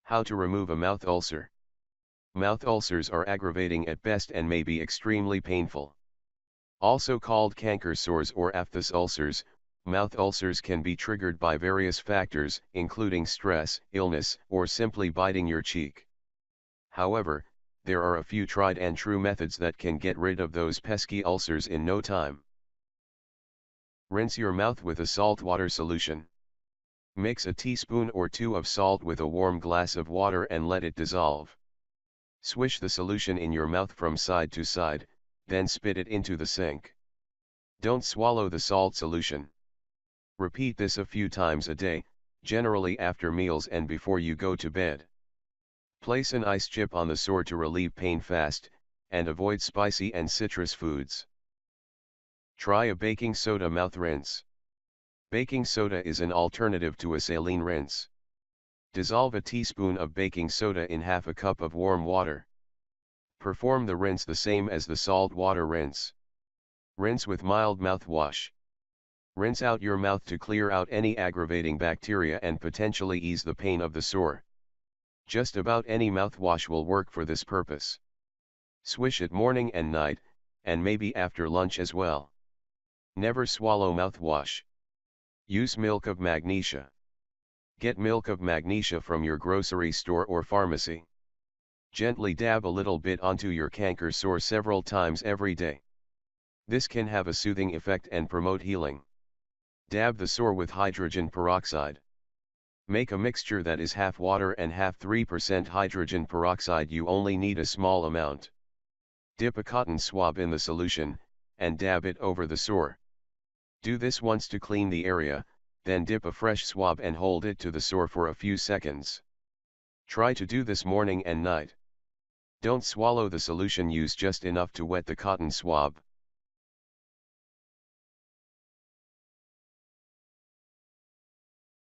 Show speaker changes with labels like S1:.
S1: How to remove a mouth ulcer. Mouth ulcers are aggravating at best and may be extremely painful. Also called canker sores or aphthous ulcers, mouth ulcers can be triggered by various factors, including stress, illness, or simply biting your cheek. However, there are a few tried and true methods that can get rid of those pesky ulcers in no time. Rinse your mouth with a salt water solution. Mix a teaspoon or 2 of salt with a warm glass of water and let it dissolve. Swish the solution in your mouth from side to side, then spit it into the sink. Don't swallow the salt solution. Repeat this a few times a day, generally after meals and before you go to bed. Place an ice chip on the sore to relieve pain fast, and avoid spicy and citrus foods. Try a baking soda mouth rinse. Baking soda is an alternative to a saline rinse. Dissolve a teaspoon of baking soda in half a cup of warm water. Perform the rinse the same as the salt water rinse. Rinse with mild mouthwash. Rinse out your mouth to clear out any aggravating bacteria and potentially ease the pain of the sore. Just about any mouthwash will work for this purpose. Swish it morning and night, and maybe after lunch as well. Never swallow mouthwash. Use milk of magnesia. Get milk of magnesia from your grocery store or pharmacy. Gently dab a little bit onto your canker sore several times every day. This can have a soothing effect and promote healing. Dab the sore with hydrogen peroxide. Make a mixture that is half water and half 3% hydrogen peroxide. You only need a small amount. Dip a cotton swab in the solution, and dab it over the sore. Do this once to clean the area, then dip a fresh swab and hold it to the sore for a few seconds. Try to do this morning and night. Don't swallow the solution, use just enough to wet the cotton swab.